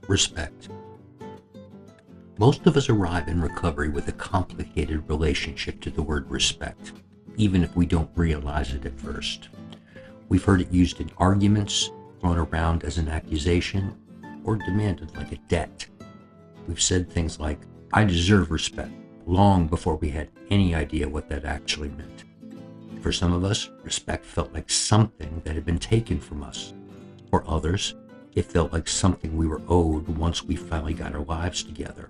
Respect. Most of us arrive in recovery with a complicated relationship to the word respect, even if we don't realize it at first. We've heard it used in arguments, thrown around as an accusation, or demanded like a debt. We've said things like, "I deserve respect," long before we had any idea what that actually meant. For some of us, respect felt like something that had been taken from us. For others, it felt like something we were owed once we finally got our lives together.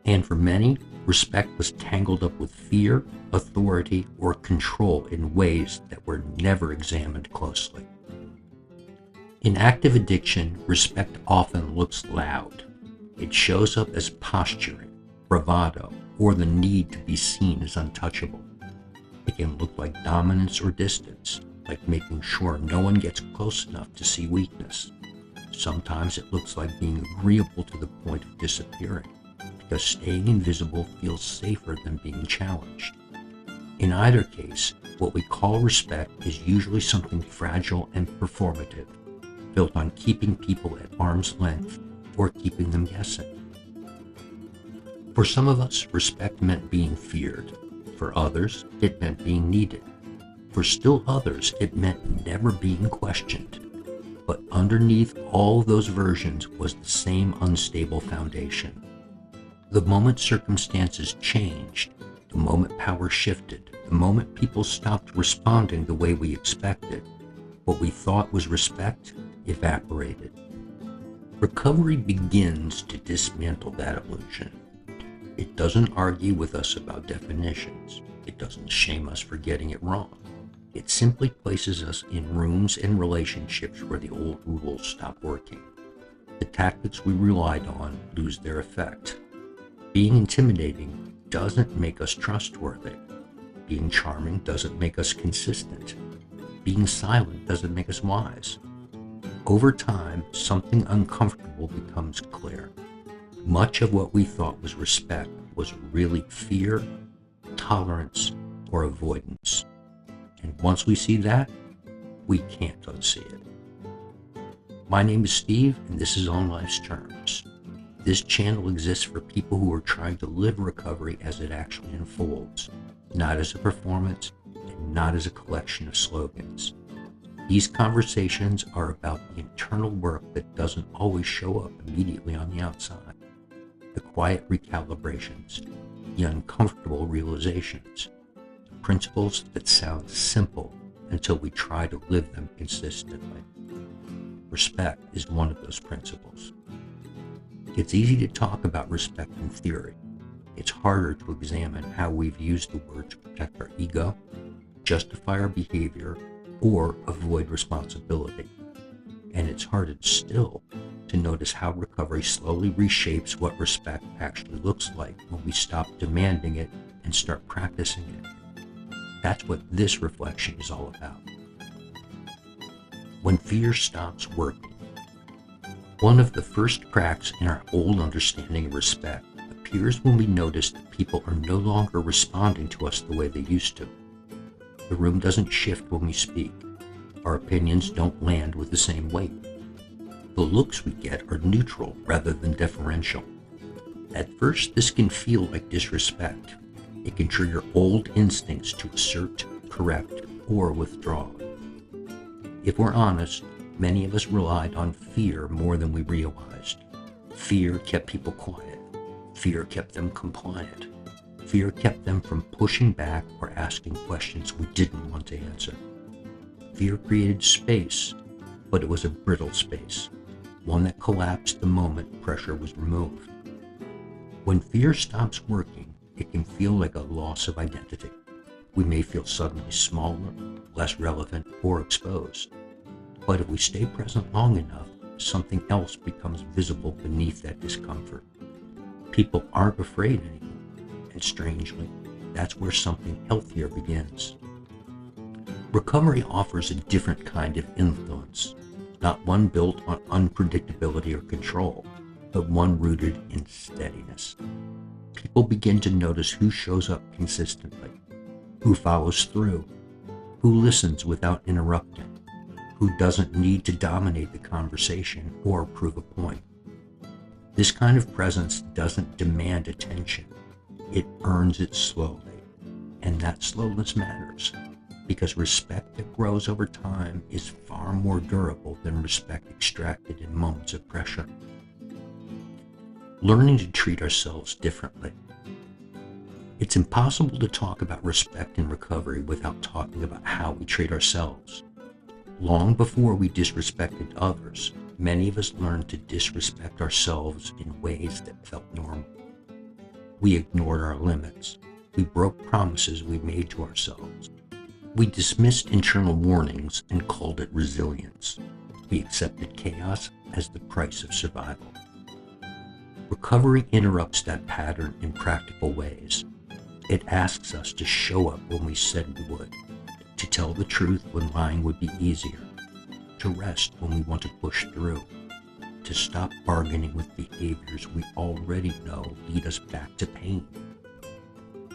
And for many, respect was tangled up with fear, authority, or control in ways that were never examined closely. In active addiction, respect often looks loud. It shows up as posturing, bravado, or the need to be seen as untouchable. It can look like dominance or distance, like making sure no one gets close enough to see weakness. Sometimes it looks like being agreeable to the point of disappearing, because staying invisible feels safer than being challenged. In either case, what we call respect is usually something fragile and performative, built on keeping people at arm's length or keeping them guessing. For some of us, respect meant being feared. For others, it meant being needed. For still others, it meant never being questioned. But underneath all those versions was the same unstable foundation. The moment circumstances changed, the moment power shifted, the moment people stopped responding the way we expected, what we thought was respect evaporated. Recovery begins to dismantle that illusion. It doesn't argue with us about definitions. It doesn't shame us for getting it wrong. It simply places us in rooms and relationships where the old rules stop working. The tactics we relied on lose their effect. Being intimidating doesn't make us trustworthy. Being charming doesn't make us consistent. Being silent doesn't make us wise. Over time, something uncomfortable becomes clear. Much of what we thought was respect was really fear, tolerance, or avoidance. And once we see that, we can't unsee it. My name is Steve, and this is On Life's Terms. This channel exists for people who are trying to live recovery as it actually unfolds, not as a performance and not as a collection of slogans. These conversations are about the internal work that doesn't always show up immediately on the outside. The quiet recalibrations, the uncomfortable realizations, the principles that sound simple until we try to live them consistently. Respect is one of those principles. It's easy to talk about respect in theory. It's harder to examine how we've used the word to protect our ego, justify our behavior, or avoid responsibility. And it's harder still to notice how recovery slowly reshapes what respect actually looks like when we stop demanding it and start practicing it. That's what this reflection is all about. When fear stops working. One of the first cracks in our old understanding of respect appears when we notice that people are no longer responding to us the way they used to. The room doesn't shift when we speak. Our opinions don't land with the same weight. The looks we get are neutral rather than deferential. At first, this can feel like disrespect. It can trigger old instincts to assert, correct, or withdraw. If we're honest, many of us relied on fear more than we realized. Fear kept people quiet. Fear kept them compliant. Fear kept them from pushing back or asking questions we didn't want to answer. Fear created space, but it was a brittle space, one that collapsed the moment pressure was removed. When fear stops working, it can feel like a loss of identity. We may feel suddenly smaller, less relevant, or exposed. But if we stay present long enough, something else becomes visible beneath that discomfort. People aren't afraid anymore, and strangely, that's where something healthier begins. Recovery offers a different kind of influence, not one built on unpredictability or control, but one rooted in steadiness. People begin to notice who shows up consistently, who follows through, who listens without interrupting, who doesn't need to dominate the conversation or prove a point. This kind of presence doesn't demand attention. It earns it slowly. And that slowness matters, because respect that grows over time is far more durable than respect extracted in moments of pressure. Learning to treat ourselves differently. It's impossible to talk about respect in recovery without talking about how we treat ourselves. Long before we disrespected others, many of us learned to disrespect ourselves in ways that felt normal. We ignored our limits. We broke promises we made to ourselves. We dismissed internal warnings and called it resilience. We accepted chaos as the price of survival. Recovery interrupts that pattern in practical ways. It asks us to show up when we said we would, to tell the truth when lying would be easier, to rest when we want to push through, to stop bargaining with behaviors we already know lead us back to pain.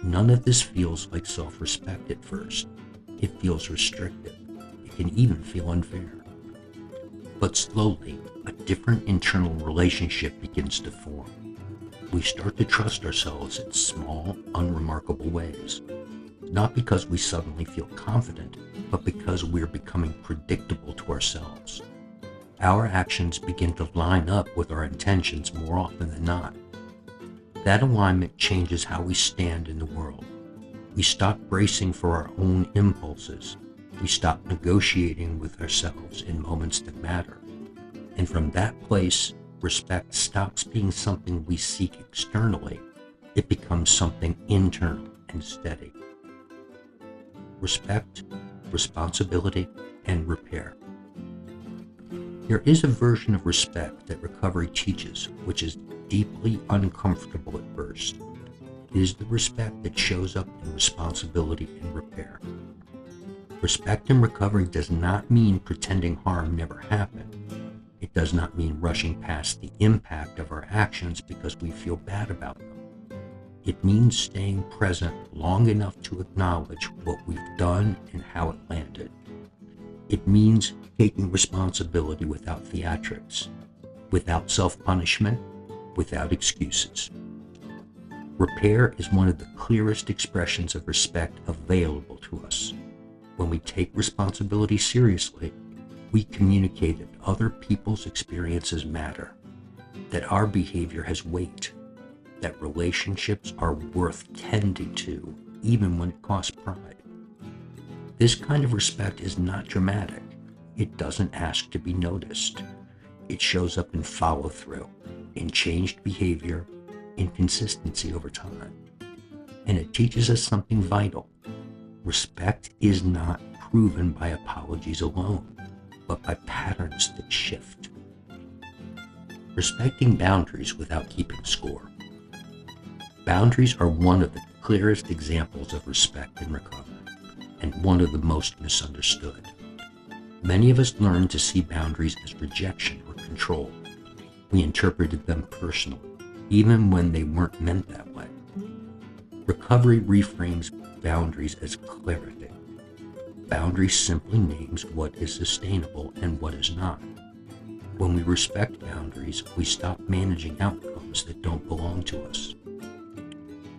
None of this feels like self-respect at first. It feels restrictive. It can even feel unfair. But slowly, a different internal relationship begins to form. We start to trust ourselves in small, unremarkable ways. Not because we suddenly feel confident, but because we're becoming predictable to ourselves. Our actions begin to line up with our intentions more often than not. That alignment changes how we stand in the world. We stop bracing for our own impulses. We stop negotiating with ourselves in moments that matter. And from that place, respect stops being something we seek externally. It becomes something internal and steady. Respect, responsibility, and repair. There is a version of respect that recovery teaches, which is deeply uncomfortable at first. It is the respect that shows up in responsibility and repair. Respect in recovery does not mean pretending harm never happened. It does not mean rushing past the impact of our actions because we feel bad about them. It means staying present long enough to acknowledge what we've done and how it landed. It means taking responsibility without theatrics, without self-punishment, without excuses. Repair is one of the clearest expressions of respect available to us. When we take responsibility seriously, we communicate that other people's experiences matter, that our behavior has weight, that relationships are worth tending to, even when it costs pride. This kind of respect is not dramatic. It doesn't ask to be noticed. It shows up in follow-through, in changed behavior, in consistency over time. And it teaches us something vital. Respect is not proven by apologies alone, but by patterns that shift. Respecting boundaries without keeping score. Boundaries are one of the clearest examples of respect in recovery, and one of the most misunderstood. Many of us learned to see boundaries as rejection or control. We interpreted them personally, even when they weren't meant that way. Recovery reframes boundaries as clarity. Boundaries simply names what is sustainable and what is not. When we respect boundaries, we stop managing outcomes that don't belong to us.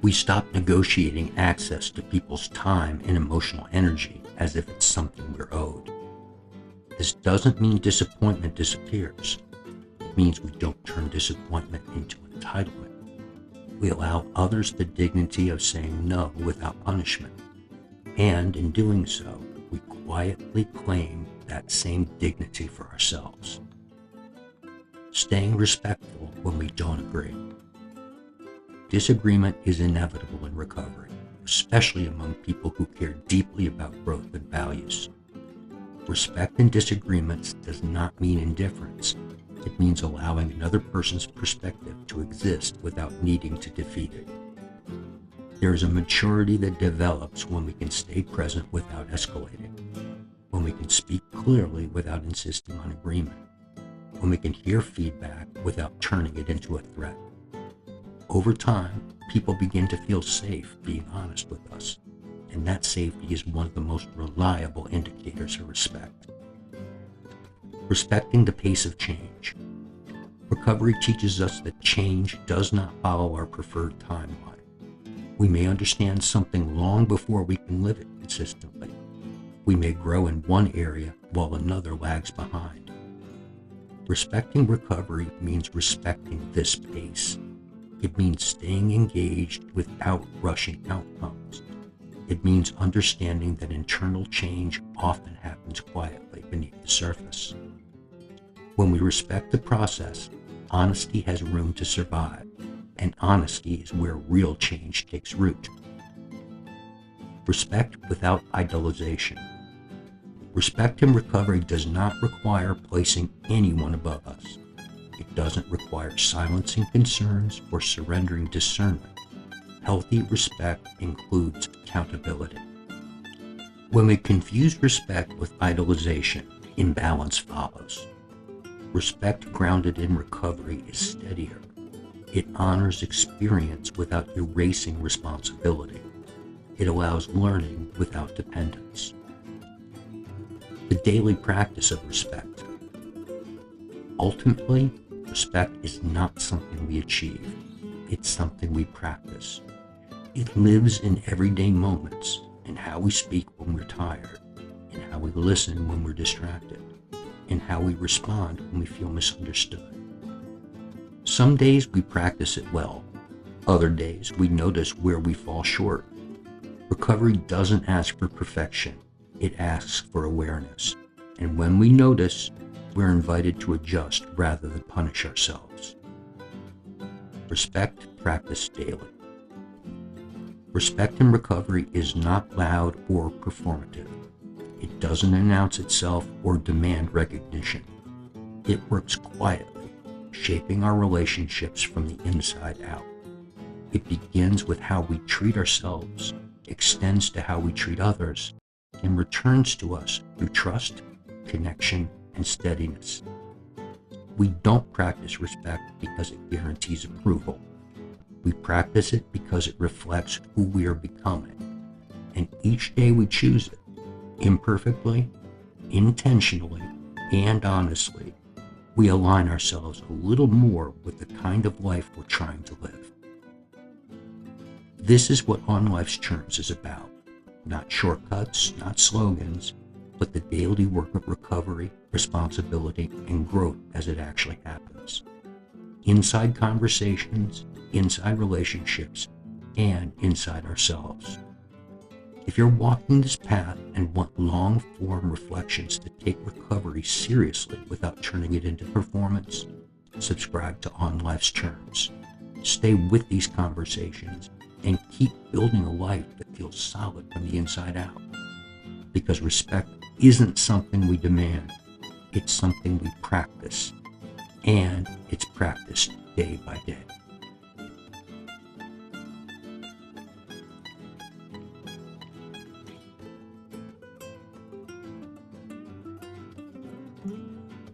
We stop negotiating access to people's time and emotional energy as if it's something we're owed. This doesn't mean disappointment disappears. It means we don't turn disappointment into entitlement. We allow others the dignity of saying no without punishment. And in doing so, we quietly claim that same dignity for ourselves. Staying respectful when we don't agree. Disagreement is inevitable in recovery, especially among people who care deeply about growth and values. Respect in disagreements does not mean indifference. It means allowing another person's perspective to exist without needing to defeat it. There is a maturity that develops when we can stay present without escalating, when we can speak clearly without insisting on agreement, when we can hear feedback without turning it into a threat. Over time, people begin to feel safe being honest with us, and that safety is one of the most reliable indicators of respect. Respecting the pace of change. Recovery teaches us that change does not follow our preferred timeline. We may understand something long before we can live it consistently. We may grow in one area while another lags behind. Respecting recovery means respecting this pace. It means staying engaged without rushing outcomes. It means understanding that internal change often happens quietly beneath the surface. When we respect the process, honesty has room to survive, and honesty is where real change takes root. Respect without idolization. Respect in recovery does not require placing anyone above us. It doesn't require silencing concerns or surrendering discernment. Healthy respect includes accountability. When we confuse respect with idolization, imbalance follows. Respect grounded in recovery is steadier. It honors experience without erasing responsibility. It allows learning without dependence. The daily practice of respect. Ultimately, respect is not something we achieve. It's something we practice. It lives in everyday moments, in how we speak when we're tired, in how we listen when we're distracted, in how we respond when we feel misunderstood. Some days we practice it well. Other days we notice where we fall short. Recovery doesn't ask for perfection. It asks for awareness. And when we notice, we're invited to adjust rather than punish ourselves. Respect practiced daily. Respect in recovery is not loud or performative. It doesn't announce itself or demand recognition. It works quietly, shaping our relationships from the inside out. It begins with how we treat ourselves, extends to how we treat others, and returns to us through trust, connection, and steadiness. We don't practice respect because it guarantees approval. We practice it because it reflects who we are becoming. And each day we choose it, imperfectly, intentionally, and honestly, we align ourselves a little more with the kind of life we're trying to live. This is what On Life's Terms is about. Not shortcuts, not slogans, but the daily work of recovery, responsibility, and growth as it actually happens. Inside conversations, inside relationships, and inside ourselves. If you're walking this path and want long-form reflections to take recovery seriously without turning it into performance, subscribe to On Life's Terms. Stay with these conversations and keep building a life that feels solid from the inside out. Because respect isn't something we demand, it's something we practice, and it's practiced day by day.